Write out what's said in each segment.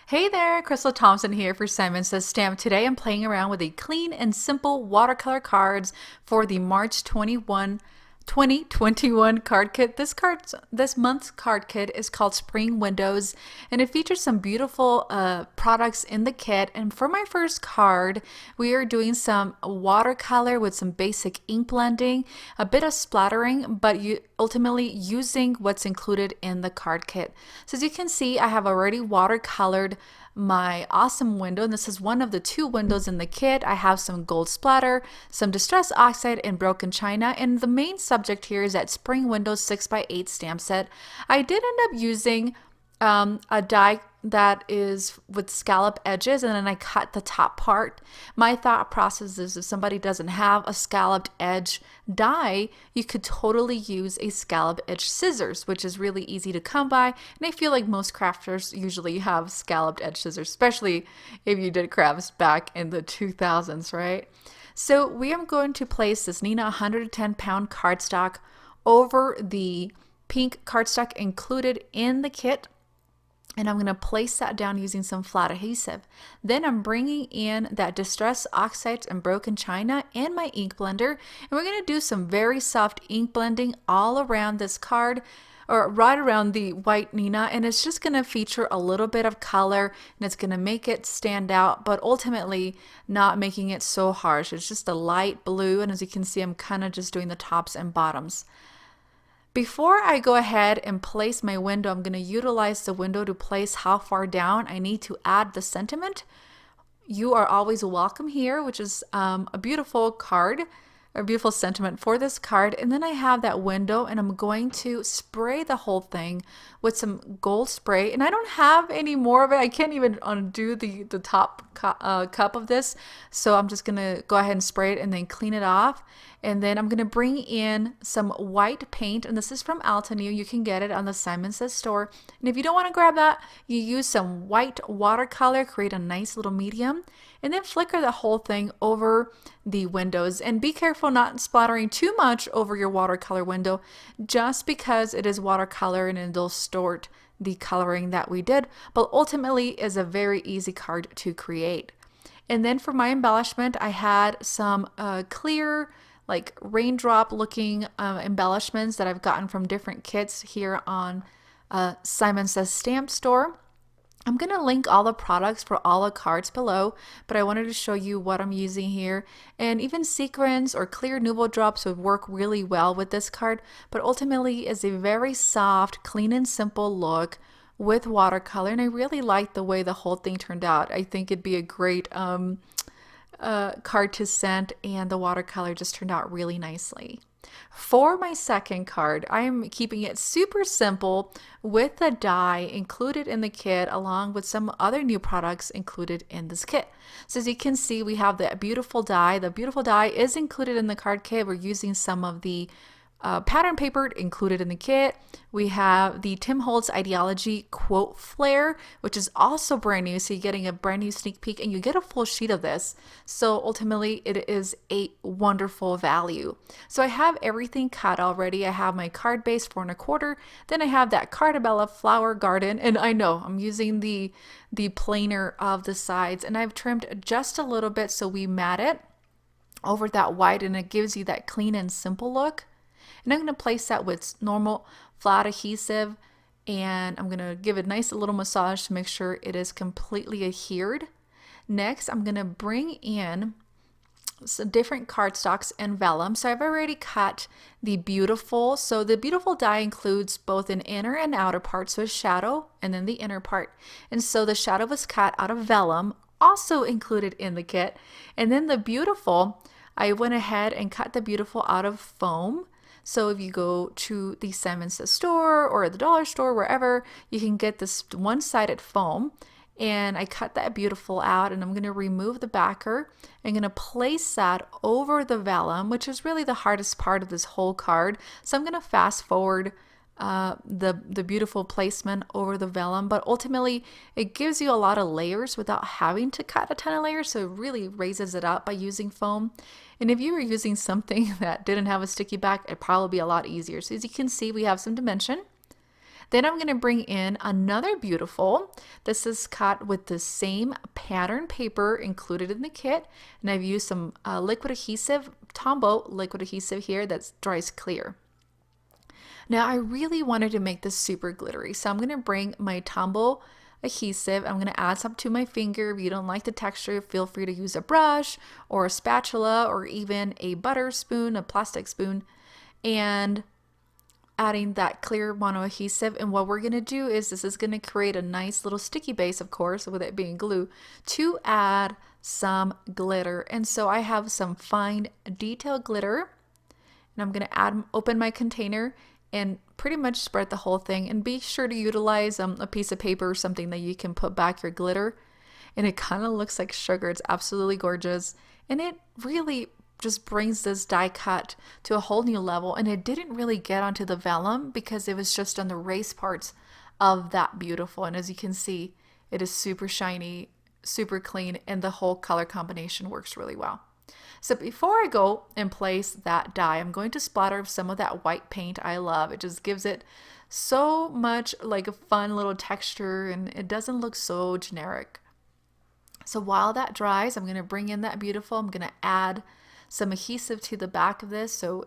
Hey there, Crystal Thompson here for Simon Says Stamp. Today I'm playing around with a clean and simple watercolor cards for the March 2021 card kit. This month's card kit is called Spring Windows, and it features some beautiful products in the kit. And for my first card, we are doing some watercolor with some basic ink blending, a bit of splattering, but ultimately using what's included in the card kit. So as you can see, I have already watercolored my awesome window, and this is one of the two windows in the kit. I have some gold splatter, some distress oxide, and broken china, and the main subject here is that Spring Windows 6x8 stamp set. I did end up using a die that is with scallop edges, and then I cut the top part. My thought process is if somebody doesn't have a scalloped edge die, you could totally use a scallop edge scissors, which is really easy to come by, and I feel like most crafters usually have scalloped edge scissors, especially if you did crafts back in the 2000s, right? So we are going to place this Neenah 110 pound cardstock over the pink cardstock included in the kit. And I'm going to place that down using some flat adhesive. Then I'm bringing in that distress oxides and broken china and my ink blender. And we're going to do some very soft ink blending all around this card, or right around the white Neenah. And it's just going to feature a little bit of color, and it's going to make it stand out, but ultimately not making it so harsh. It's just a light blue. And as you can see, I'm kind of just doing the tops and bottoms. Before I go ahead and place my window, I'm going to utilize the window to place how far down I need to add the sentiment. You are always welcome here, which is a beautiful card, a beautiful sentiment for this card. And then I have that window, and I'm going to spray the whole thing with some gold spray. And I don't have any more of it. I can't even undo the top cup of this. So I'm just going to go ahead and spray it and then clean it off. And then I'm going to bring in some white paint, and this is from Altenew. You can get it on the Simon Says store. And if you don't want to grab that, you use some white watercolor, create a nice little medium, and then flicker the whole thing over the windows. And be careful not splattering too much over your watercolor window, just because it is watercolor and it'll distort the coloring that we did, but ultimately is a very easy card to create. And then for my embellishment, I had some clear, like raindrop looking embellishments that I've gotten from different kits here on Simon Says Stamp store. I'm going to link all the products for all the cards below, but I wanted to show you what I'm using here. And even sequins or clear nuvo drops would work really well with this card, but ultimately is a very soft, clean and simple look with watercolor, and I really like the way the whole thing turned out. I think it'd be a great card to send, and the watercolor just turned out really nicely. For my second card, I am keeping it super simple with the die included in the kit, along with some other new products included in this kit. So as you can see, we have the beautiful die. The beautiful die is included in the card kit. We're using some of the pattern paper included in the kit. We have the Tim Holtz Ideology quote flare, which is also brand new, so you're getting a brand new sneak peek, and you get a full sheet of this. So ultimately it is a wonderful value. So I have everything cut already. I have my card base 4 1/4, then I have that Cardabella flower garden, and I know I'm using the planer of the sides, and I've trimmed just a little bit so we mat it over that white, and it gives you that clean and simple look. And I'm going to place that with normal flat adhesive, and I'm going to give it a nice little massage to make sure it is completely adhered. Next, I'm going to bring in some different cardstocks and vellum. So I've already cut the beautiful. So the beautiful die includes both an inner and outer part, so a shadow and then the inner part. And so the shadow was cut out of vellum, also included in the kit. And then the beautiful, I went ahead and cut the beautiful out of foam. So if you go to the Simon Says store or the dollar store, wherever, you can get this one-sided foam. And I cut that beautiful out, and I'm going to remove the backer. I'm going to place that over the vellum, which is really the hardest part of this whole card. So I'm going to fast forward the beautiful placement over the vellum, but ultimately it gives you a lot of layers without having to cut a ton of layers, so it really raises it up by using foam. And if you were using something that didn't have a sticky back, it'd probably be a lot easier. So as you can see, we have some dimension. Then I'm going to bring in another beautiful. This is cut with the same pattern paper included in the kit. And I've used some liquid adhesive, Tombow liquid adhesive here that dries clear. Now I really wanted to make this super glittery. So I'm going to bring my Tombow adhesive. I'm going to add some to my finger. If you don't like the texture, feel free to use a brush or a spatula or even a butter spoon, a plastic spoon. And adding that clear mono adhesive, and what we're going to do is this is going to create a nice little sticky base, of course, with it being glue, to add some glitter. And so I have some fine detail glitter, and I'm going to open my container and pretty much spread the whole thing, and be sure to utilize a piece of paper or something that you can put back your glitter. And it kind of looks like sugar. It's absolutely gorgeous, and it really just brings this die cut to a whole new level. And it didn't really get onto the vellum because it was just on the raised parts of that beautiful. And as you can see, it is super shiny, super clean, and the whole color combination works really well. So before I go and place that die, I'm going to splatter some of that white paint I love. It just gives it so much like a fun little texture, and it doesn't look so generic. So while that dries, I'm going to bring in that beautiful. I'm going to add some adhesive to the back of this so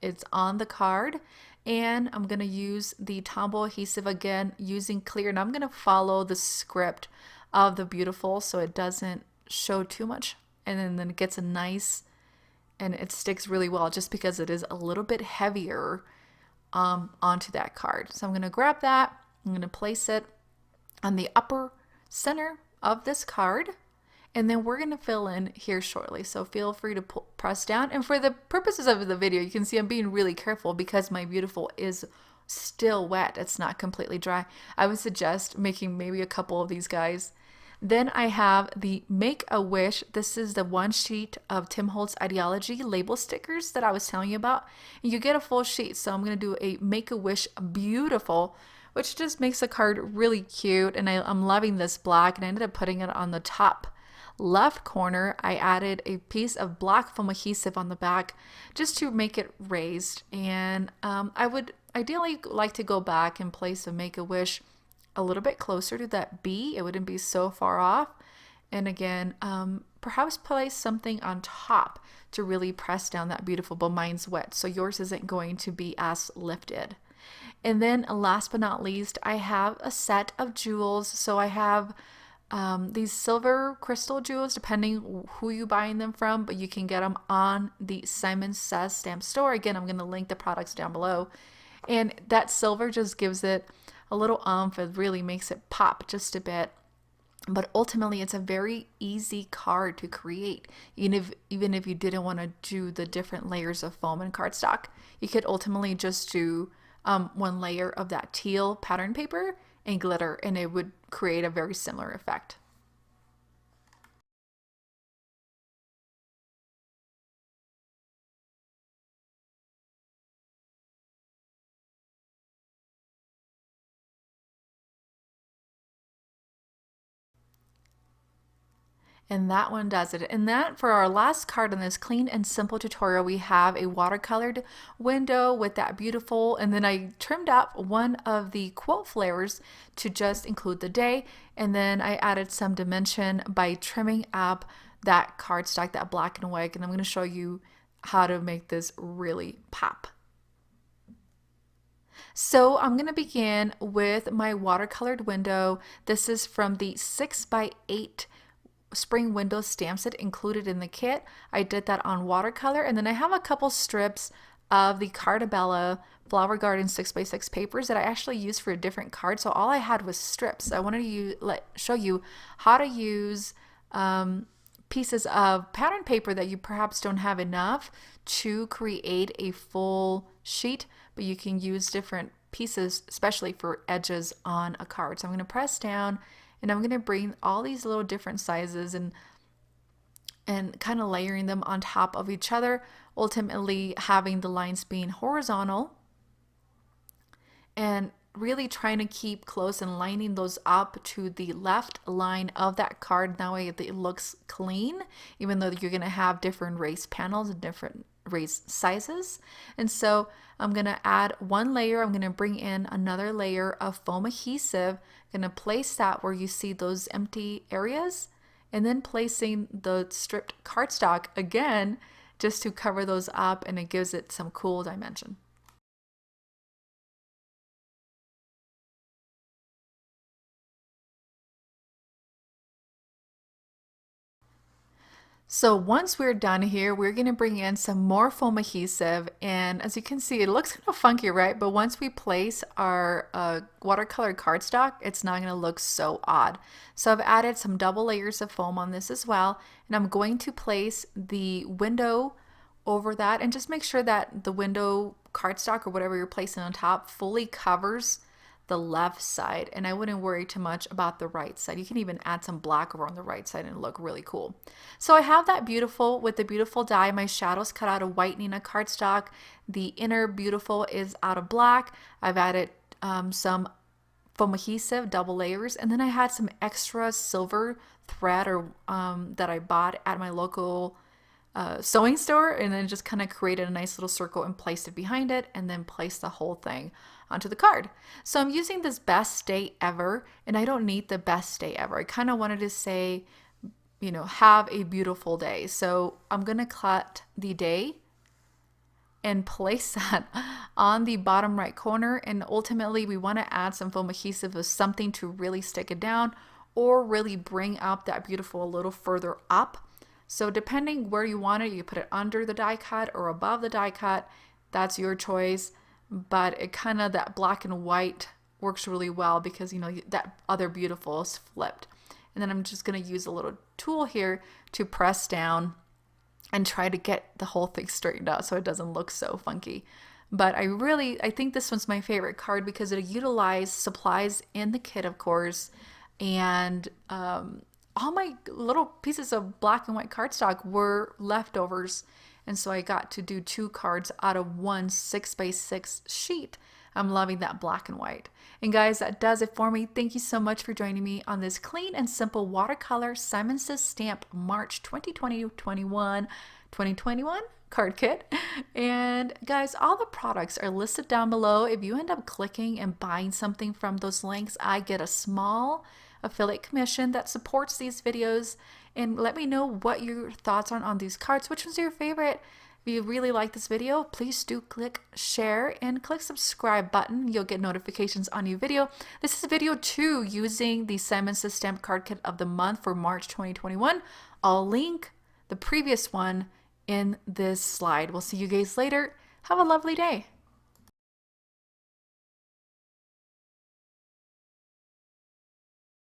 it's on the card, and I'm going to use the Tombow adhesive again using clear, and I'm going to follow the script of the beautiful so it doesn't show too much, and then it gets a nice, and it sticks really well just because it is a little bit heavier onto that card. So I'm going to grab that, I'm going to place it on the upper center of this card. And then we're going to fill in here shortly. So feel free to press down. And for the purposes of the video, you can see I'm being really careful because my beautiful is still wet. It's not completely dry. I would suggest making maybe a couple of these guys. Then I have the Make a Wish. This is the one sheet of Tim Holtz Ideology label stickers that I was telling you about. You get a full sheet. So I'm going to do a Make a Wish beautiful, which just makes the card really cute. And I'm loving this black, and I ended up putting it on the top left corner. I added a piece of black foam adhesive on the back just to make it raised, and I would ideally like to go back and place a Make-A-Wish a little bit closer to that B. It wouldn't be so far off, and again perhaps place something on top to really press down that beautiful, but mine's wet so yours isn't going to be as lifted. And then last but not least, I have a set of jewels. So I have these silver crystal jewels, depending who you're buying them from, but you can get them on the Simon Says stamp store. Again, I'm going to link the products down below. And that silver just gives it a little oomph. It really makes it pop just a bit. But ultimately, it's a very easy card to create. Even if you didn't want to do the different layers of foam and cardstock, you could ultimately just do one layer of that teal pattern paper and glitter, and it would create a very similar effect. And that one does it. And that, for our last card in this clean and simple tutorial, we have a watercolored window with that beautiful, and then I trimmed up one of the quote flares to just include the day, and then I added some dimension by trimming up that cardstock, that black and white, and I'm going to show you how to make this really pop. So I'm going to begin with my watercolored window. This is from the 6x8 spring window stamp set included in the kit. I did that on watercolor, and then I have a couple strips of the Cardabella Flower Garden 6x6 papers that I actually used for a different card. So all I had was strips. I wanted to show you how to use pieces of pattern paper that you perhaps don't have enough to create a full sheet, but you can use different pieces, especially for edges on a card. So I'm going to press down, and I'm going to bring all these little different sizes and kind of layering them on top of each other, ultimately having the lines being horizontal and really trying to keep close and lining those up to the left line of that card. That way it looks clean, even though you're going to have different raised panels and different raise sizes. And so I'm going to add one layer. I'm going to bring in another layer of foam adhesive. I'm going to place that where you see those empty areas, and then placing the stripped cardstock again just to cover those up, and it gives it some cool dimension. So once we're done here, we're going to bring in some more foam adhesive, and as you can see, it looks kind of funky, right? But once we place our watercolor cardstock, it's not going to look so odd. So I've added some double layers of foam on this as well, and I'm going to place the window over that, and just make sure that the window cardstock or whatever you're placing on top fully covers the left side, and I wouldn't worry too much about the right side. You can even add some black over on the right side and look really cool. So I have that beautiful with the beautiful die. My shadows cut out of white Neenah cardstock. The inner beautiful is out of black. I've added some foam adhesive, double layers, and then I had some extra silver thread or that I bought at my local sewing store, and then just kind of created a nice little circle and placed it behind it, and then placed the whole thing onto the card. So I'm using this best day ever, and I don't need the best day ever. I kind of wanted to say, you know, have a beautiful day. So I'm gonna cut the day and place that on the bottom right corner, and ultimately we want to add some foam adhesive as something to really stick it down or really bring up that beautiful a little further up. So depending where you want it, you put it under the die cut or above the die cut. That's your choice. But it kind of, that black and white works really well because, you know, that other beautiful is flipped. And then I'm just going to use a little tool here to press down and try to get the whole thing straightened out so it doesn't look so funky. But I think this one's my favorite card because it utilized supplies in the kit, of course, and all my little pieces of black and white cardstock were leftovers, and so I got to do 2 cards out of one 6x6 sheet. I'm loving that black and white. And guys, that does it for me. Thank you so much for joining me on this clean and simple watercolor Simon Says Stamp March 2021 card kit. And guys, all the products are listed down below. If you end up clicking and buying something from those links, I get a small affiliate commission that supports these videos. And let me know what your thoughts are on these cards. Which one's your favorite? If you really like this video, please do click share and click subscribe button. You'll get notifications on new video. This is video 2 using the Simon Says Stamp card kit of the month for March 2021. I'll link the previous one in this slide. We'll see you guys later. Have a lovely day.